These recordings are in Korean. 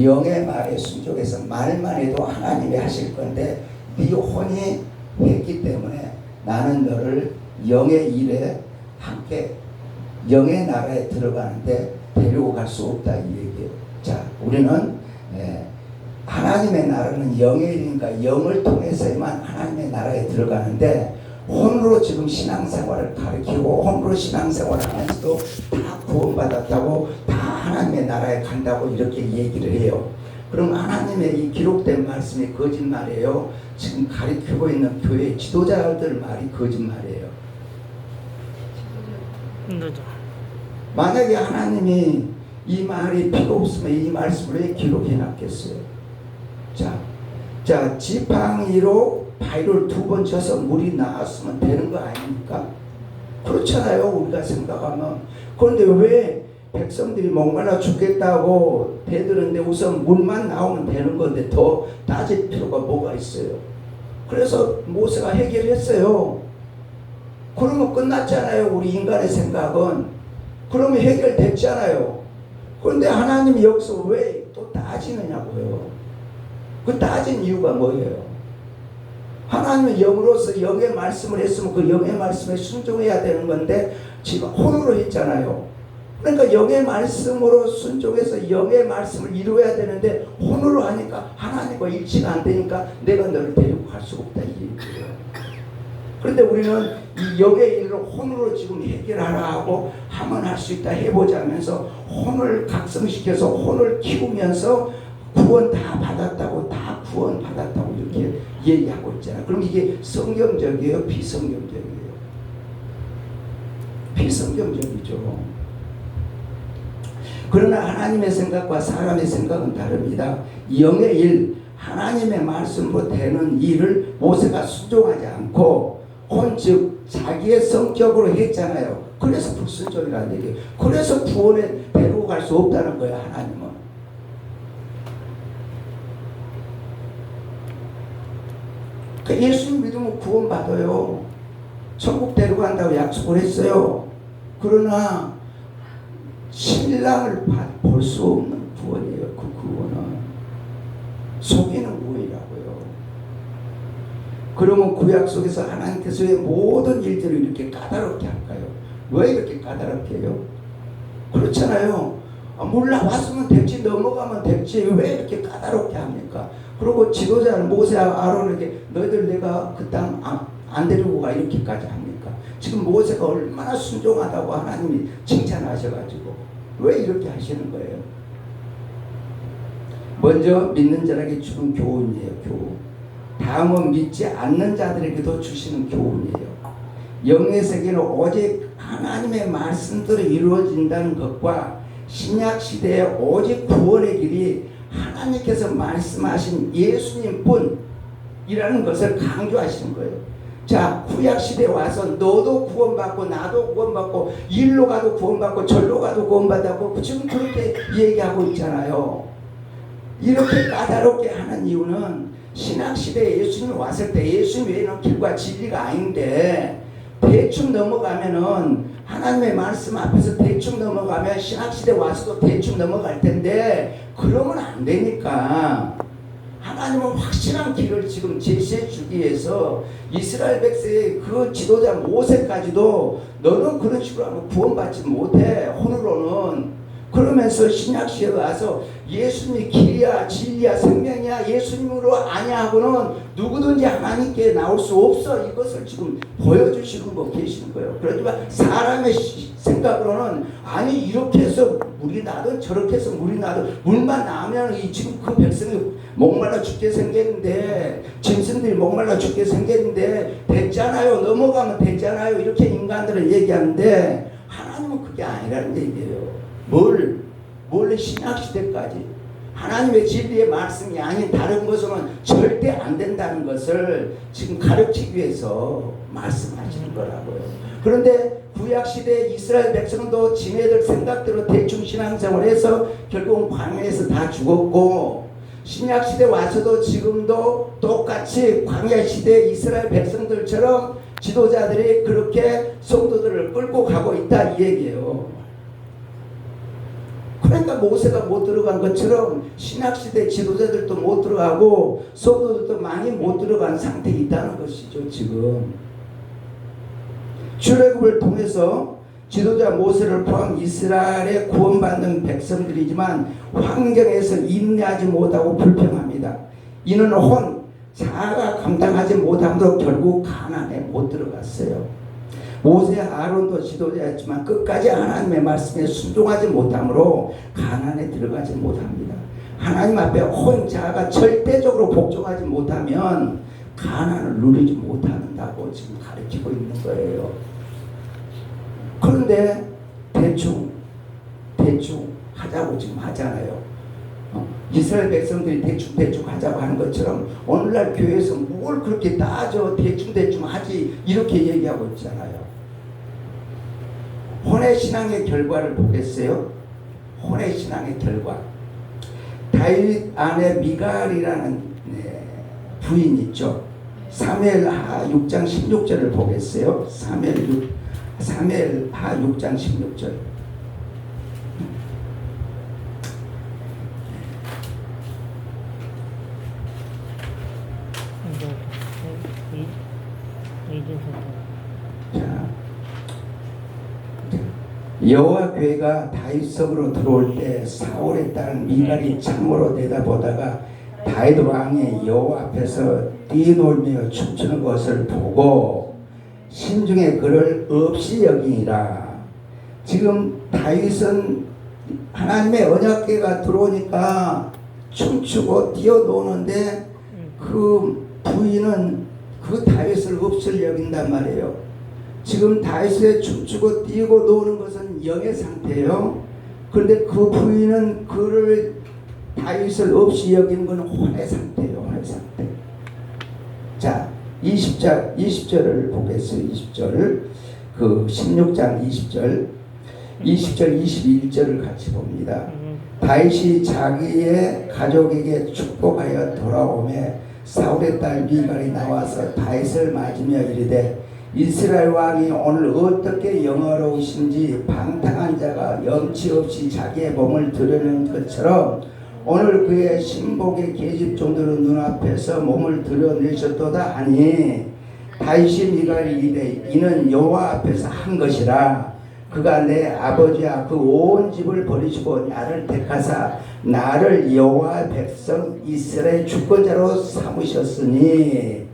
영의 말에 순종해서 말만 해도 하나님이 하실 건데 네 혼이 했기 때문에 나는 너를 영의 일에 함께 영의 나라에 들어가는데 데리고 갈 수 없다 이 얘기예요. 자, 우리는 하나님의 나라는 영의 일이니까 영을 통해서만 하나님의 나라에 들어가는데 혼으로 지금 신앙생활을 가르치고 혼으로 신앙생활을 하면서도 다 구원받았다고 다 하나님의 나라에 간다고 이렇게 얘기를 해요. 그럼 하나님의 이 기록된 말씀이 거짓말이에요? 지금 가르치고 있는 교회 지도자들 말이 거짓말이에요? 만약에 하나님이 이 말이 필요 없으면 이 말씀을 왜 기록해 놨겠어요? 자, 지팡이로 바위를 2번 쳐서 물이 나왔으면 되는 거 아닙니까? 그렇잖아요, 우리가 생각하면. 그런데 왜 백성들이 목말라 죽겠다고 대드는데 우선 물만 나오면 되는 건데 더 따질 필요가 뭐가 있어요? 그래서 모세가 해결했어요. 그러면 끝났잖아요, 우리 인간의 생각은. 그러면 해결됐잖아요. 그런데 하나님이 여기서 왜 또 따지느냐고요. 그 따진 이유가 뭐예요? 하나님은 영으로서 영의 말씀을 했으면 그 영의 말씀에 순종해야 되는 건데 지금 혼으로 했잖아요. 그러니까 영의 말씀으로 순종해서 영의 말씀을 이루어야 되는데 혼으로 하니까 하나님과 일치가 안 되니까 내가 너를 데리고 갈 수가 없다 이 얘기예요. 그런데 우리는 이 영의 일을 혼으로 지금 해결하라 하고 하면 할 수 있다 해보자면서 혼을 각성시켜서 혼을 키우면서 구원 다 받았다고 다 구원 받았다고 이렇게 얘기하고 있잖아요. 그럼 이게 성경적이에요? 비성경적이에요? 비성경적이죠. 그러나 하나님의 생각과 사람의 생각은 다릅니다. 영의 일, 하나님의 말씀으로 되는 일을 모세가 순종하지 않고 혼 즉 자기의 성격으로 했잖아요. 그래서 불순종이라는 얘기예요. 그래서 구원에 데리고 갈 수 없다는 거예요, 하나님은. 예수 믿으면 구원받아요. 천국 데려간다고 약속을 했어요. 그러나 신랑을 볼 수 없는 구원이에요. 그 구원은 속이는 구원이라고요. 그러면 구약 속에서 하나님께서 왜 모든 일들을 이렇게 까다롭게 할까요? 왜 이렇게 까다롭게 해요? 그렇잖아요. 몰라 왔으면 됐지, 넘어가면 됐지, 왜 이렇게 까다롭게 합니까? 그리고 지도자는 모세와 아론에게 너희들 내가 그 땅 안 데리고 가 이렇게까지 합니까? 지금 모세가 얼마나 순종하다고 하나님이 칭찬하셔가지고 왜 이렇게 하시는 거예요? 먼저 믿는 자에게 주는 교훈이에요. 교훈. 다음은 믿지 않는 자들에게도 주시는 교훈이에요. 영의 세계는 오직 하나님의 말씀대로 이루어진다는 것과 신약 시대에 오직 구원의 길이 하나님께서 말씀하신 예수님 뿐이라는 것을 강조하시는 거예요. 자, 구약 시대에 와서 너도 구원받고 나도 구원받고 일로 가도 구원받고 절로 가도 구원받고 지금 그렇게 얘기하고 있잖아요. 이렇게 까다롭게 하는 이유는 신약 시대에 예수님이 왔을 때 예수님 외에는 길과 진리가 아닌데 대충 넘어가면은 하나님의 말씀 앞에서 대충 넘어가면 신학시대 와서도 대충 넘어갈 텐데 그러면 안 되니까 하나님은 확실한 길을 지금 제시해 주기 위해서 이스라엘 백성의 그 지도자 모세까지도 너는 그런 식으로 하면 구원받지 못해 혼으로는. 그러면서 신약시대에 와서 예수님이 길이야 진리야 생명이야 예수님으로 아냐 하고는 누구든지 하나님께 나올 수 없어 이것을 지금 보여주시고 계시는 거예요. 그렇지만 사람의 생각으로는 아니 이렇게 해서 물이 나도 저렇게 해서 물이 나도 물만 나오면 이 지금 그 백성이 목말라 죽게 생겼는데 짐승들이 목말라 죽게 생겼는데 됐잖아요. 넘어가면 됐잖아요. 이렇게 인간들은 얘기하는데 하나님은 그게 아니라는 얘기예요. 뭘 신약시대까지 하나님의 진리의 말씀이 아닌 다른 것으로는 절대 안 된다는 것을 지금 가르치기 위해서 말씀하시는 거라고요. 그런데 구약시대 이스라엘 백성도 지네들 생각대로 대충 신앙생활을 해서 결국은 광야에서 다 죽었고 신약시대 와서도 지금도 똑같이 광야시대 이스라엘 백성들처럼 지도자들이 그렇게 성도들을 끌고 가고 있다 이 얘기예요. 그러니까 모세가 못 들어간 것처럼 신학시대 지도자들도 못 들어가고 성도들도 많이 못 들어간 상태에 있다는 것이죠. 지금 출애굽을 통해서 지도자 모세를 포함 이스라엘에 구원받는 백성들이지만 환경에서 인내하지 못하고 불평합니다. 이는 혼 자아가 감당하지 못함으로 결국 가나안에 못 들어갔어요. 모세 아론도 지도자였지만 끝까지 하나님의 말씀에 순종하지 못함으로 가나안에 들어가지 못합니다. 하나님 앞에 혼 자아가 절대적으로 복종하지 못하면 가나안을 누리지 못한다고 지금 가르치고 있는 거예요. 그런데 대충 하자고 지금 하잖아요. 이스라엘 백성들이 대충 하자고 하는 것처럼 오늘날 교회에서 뭘 그렇게 따져 대충 하지 이렇게 얘기하고 있잖아요. 혼의 신앙의 결과를 보겠어요. 혼의 신앙의 결과. 다윗 아내 미갈이라는 부인 있죠. 사무엘하 6장 16절을 보겠어요. 사무엘하 6장 16절. 여호와 괴가 다윗성으로 들어올 때 사울의 딸 미갈이 창으로 내다보다가 다윗 왕이 여호와 앞에서 뛰놀며 춤추는 것을 보고 심중에 그를 없이 여기니라. 지금 다윗은 하나님의 언약궤가 들어오니까 춤추고 뛰어노는데 그 부인은 그 다윗을 없이 여긴단 말이에요. 지금 다윗의 춤추고 뛰고 노는 것은 영의 상태예요. 그런데 그 부인은 그를 다윗을 없이 여기는 것은 혼의 상태예요. 혼의 상태. 자, 20절을 보겠어요. 20절. 그 16장 20절. 20절 21절을 같이 봅니다. 다윗이 자기의 가족에게 축복하여 돌아오매 사울의 딸 미갈이 나와서 다윗을 맞으며 이르되 이스라엘 왕이 오늘 어떻게 영화로우신지 방탕한 자가 염치 없이 자기의 몸을 드러내는 것처럼 오늘 그의 신복의 계집종들은 눈앞에서 몸을 드러내셨도다 하니 다윗이 미갈이 이르되 이는 여호와 앞에서 한 것이라. 그가 내 아버지와 그 온 집을 버리시고 나를 택하사 나를 여호와 백성 이스라엘 주권자로 삼으셨으니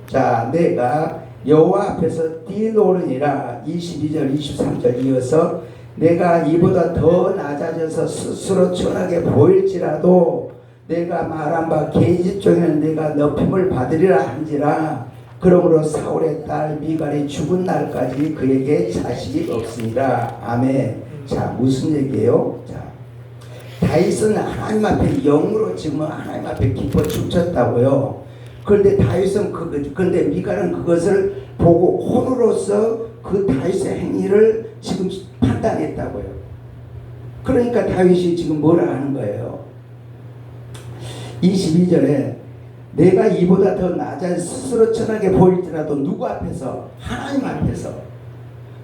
자 내가 여호와 앞에서 뛰노르니라. 22절 23절 이어서 내가 이보다 더 낮아져서 스스로 천하게 보일지라도 내가 말한 바 계집종에는 내가 높임을 받으리라 한지라. 그러므로 사울의 딸 미갈이 죽은 날까지 그에게 자식이 없습니다. 아멘. 자, 무슨 얘기예요? 자, 다윗은 하나님 앞에 영으로 지금 하나님 앞에 기뻐 춤췄다고요. 그런데 다윗은 그런데 미갈은 그것을 보고 혼으로서 그 다윗의 행위를 지금 판단했다고요. 그러니까 다윗이 지금 뭐라 하는 거예요? 22절에 내가 이보다 더 낮아 스스로 천하게 보일지라도 누구 앞에서? 하나님 앞에서.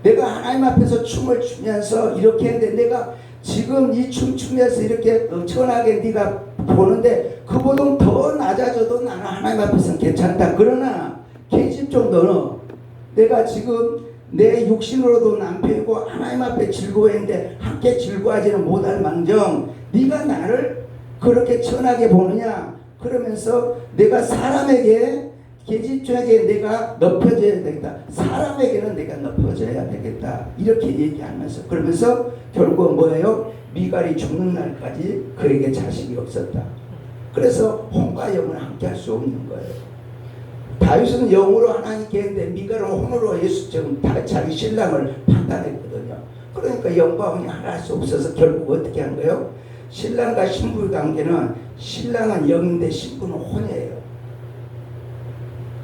내가 하나님 앞에서 춤을 추면서 이렇게 했는데 내가 지금 이 춤추면서 이렇게 천하게 네가 보는데 그보다 더 낮아져도 나는 하나님 앞에서는 괜찮다. 그러나 계집종 너는 내가 지금 내 육신으로도 남편이고 하나님 앞에 즐거워했는데 함께 즐거워하지는 못할 망정 네가 나를 그렇게 천하게 보느냐. 그러면서 내가 사람에게 계집종에게 내가 높여져야 되겠다. 사람에게는 내가 높여져야 되겠다. 이렇게 얘기하면서 그러면서 결국 뭐예요? 미갈이 죽는 날까지 그에게 자식이 없었다. 그래서 혼과 영은 함께 할 수 없는 거예요. 다윗은 영으로 하나님께 했는데 미갈은 혼으로 예수 지금 자기 신랑을 판단했거든요. 그러니까 영과 혼이 하나 할 수 없어서 결국 어떻게 한 거예요? 신랑과 신부의 관계는 신랑은 영인데 신부는 혼이에요.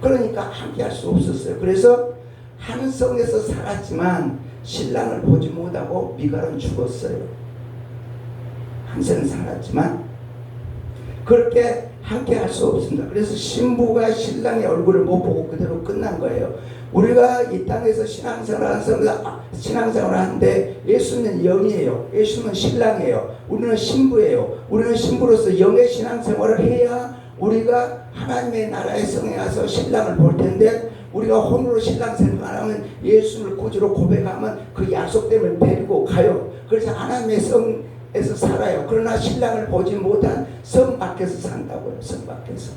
그러니까 함께 할 수 없었어요. 그래서 한 성에서 살았지만 신랑을 보지 못하고 미갈은 죽었어요. 한 성에 살았지만 그렇게 함께 할 수 없습니다. 그래서 신부가 신랑의 얼굴을 못 보고 그대로 끝난 거예요. 우리가 이 땅에서 신앙생활을 하는데 예수는 영이에요. 예수는 신랑이에요. 우리는 신부예요. 우리는 신부로서 영의 신앙생활을 해야 우리가 하나님의 나라의 성에 가서 신랑을 볼 텐데, 우리가 혼으로 신랑생활하면 예수를 구주로 고백하면 그 약속됨을 데리고 가요. 그래서 하나님의 성에서 살아요. 그러나 신랑을 보지 못한 성 밖에서 산다고요. 성 밖에서.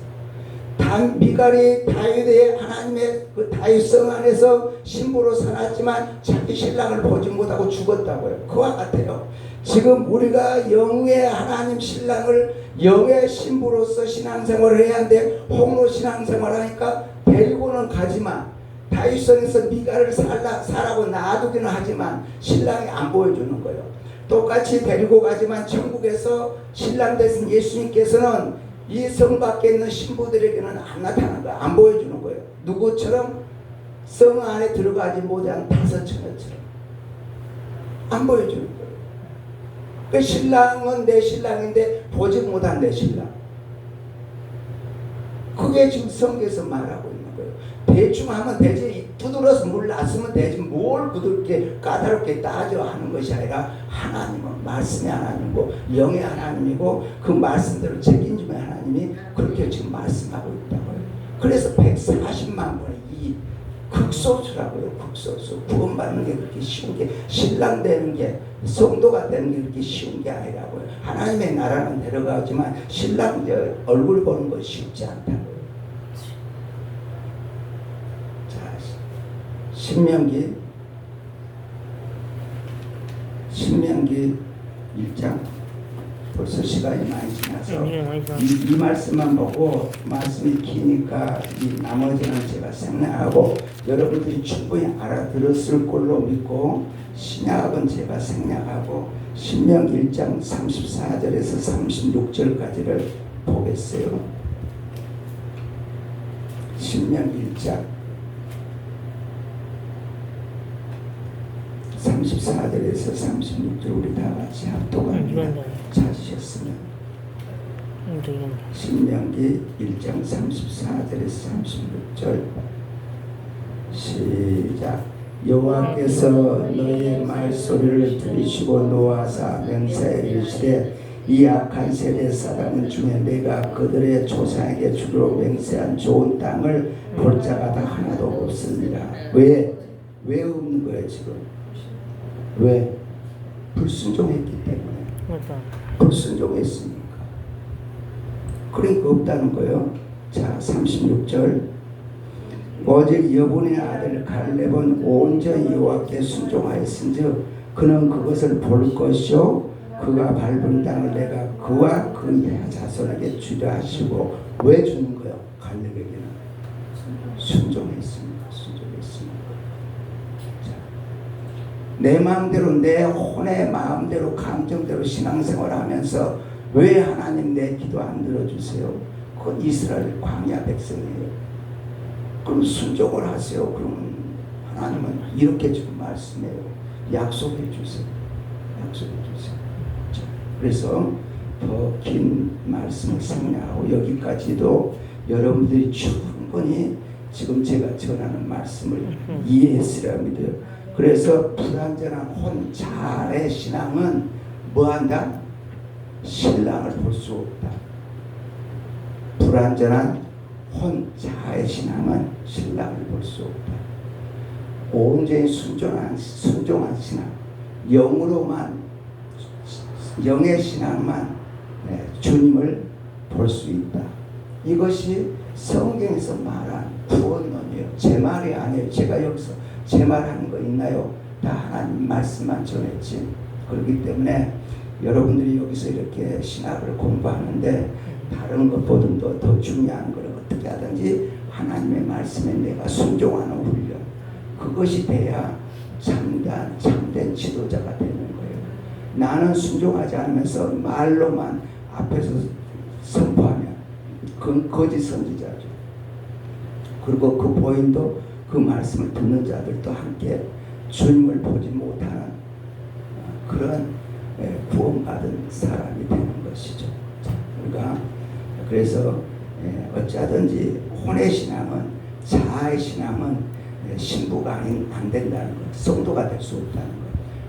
미갈이 다윗의 하나님의 그 다윗성 안에서 신부로 살았지만 자기 신랑을 보지 못하고 죽었다고요. 그와 같아요. 지금 우리가 영의 하나님 신랑을 영의 신부로서 신앙생활을 해야 하는데, 홍로 신앙생활을 하니까 데리고는 가지만 다윗성에서 미갈을 살라고 놔두기는 하지만 신랑이 안 보여주는 거예요. 똑같이 데리고 가지만 천국에서 신랑 되신 예수님께서는 이 성 밖에 있는 신부들에게는 안 나타나는 거예요. 안 보여주는 거예요. 누구처럼? 성 안에 들어가지 못한 다섯 처녀처럼 안 보여주는 거예요. 그 신랑은 내 신랑인데 보지 못한 내 신랑. 그게 지금 성경에서 말하고 있는 거예요. 대충 하면 되지, 두드러서 물 놨으면 되지, 뭘 그렇게 까다롭게 따져 하는 것이 아니라, 하나님은 말씀의 하나님이고 영의 하나님이고 그 말씀대로 책임지는 하나님이 그렇게 지금 말씀하고 있다고요. 그래서 140만 분의 이 극소수라고요. 극소수. 구원받는 게 그렇게 쉬운 게, 신랑 되는 게, 성도가 되는 게 그렇게 쉬운 게 아니라고요. 하나님의 나라는 내려가지만 신랑 얼굴 보는 거 쉽지 않다고요. 자, 신명기 1장. 벌써 시간이 많이 지나서 이 말씀만 보고, 말씀이 기니까 이 나머지는 제가 생략하고 여러분들이 충분히 알아들었을 걸로 믿고, 신약은 제가 생략하고 신명기 1장 34절에서 36절까지를 보겠어요. 신명기 1장 34절에서 36절 우리 다 같이 합독합니다. 찾으셨으면 신명기 1장 34절에서 36절 시작. 여호와께서 너희의 말소리를 들으시고 노하사 맹세하여 이르시되, 이 악한 세대 사람 중에 내가 그들의 조상에게 주기로 맹세한 좋은 땅을 볼 자가 다 하나도 없습니다. 왜 없는 거예요 지금? 왜? 불순종했기 때문에. 불순종했으니까. 그러니까 없다는 거예요. 자, 36절. 오직 여분의 아들 갈렙은 온전히 여호와께 순종하였은즉 그는 그것을 볼 것이요 그가 밟은 땅을 내가 그와 그 자손에게 주려 하시고. 왜 주는 거예요? 갈렙에게는 순종했습니다. 내 마음대로, 내 혼의 마음대로, 감정대로 신앙생활을 하면서 왜 하나님 내 기도 안 들어주세요? 그건 이스라엘 광야 백성이에요. 그럼 순종을 하세요. 그러면 하나님은 이렇게 지금 말씀해요. 약속해 주세요. 약속해 주세요. 자, 그래서 더 긴 말씀을 생략하고 여기까지도 여러분들이 충분히 지금 제가 전하는 말씀을 이해했으리라 믿어요. 그래서 불완전한 혼자의 신앙은 뭐한다? 신랑을 볼 수 없다. 불완전한 혼자의 신앙은 신랑을 볼 수 없다. 온전히 순종한 신앙, 영으로만, 영의 신앙만 주님을 볼 수 있다. 이것이 성경에서 말한 구원론이에요. 제 말이 아니에요. 제가 여기서 제 말하는 거 있나요? 다 하나님 말씀만 전했지. 그렇기 때문에 여러분들이 여기서 이렇게 신학을 공부하는데 다른 것보다도 더 중요한 걸 어떻게 하든지 하나님의 말씀에 내가 순종하는 훈련, 그것이 돼야 참된 지도자가 되는 거예요. 나는 순종하지 않으면서 말로만 앞에서 선포하면 그건 거짓 선지자죠. 그리고 그 보인도 그 말씀을 듣는 자들도 함께 주님을 보지 못하는 그런 구원받은 사람이 되는 것이죠. 우리가 그래서 어찌하든지 혼의 신앙은 자아의 신앙은 신부가 안 된다는 것, 성도가 될 수 없다는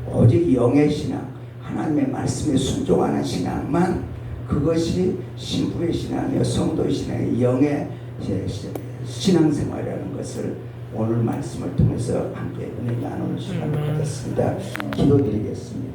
것. 오직 영의 신앙, 하나님의 말씀에 순종하는 신앙만 그것이 신부의 신앙이요 성도의 신앙이 영의 신앙생활이라는 것을 오늘 말씀을 통해서 함께 은혜 나누는 시간을 가졌습니다. 기도드리겠습니다.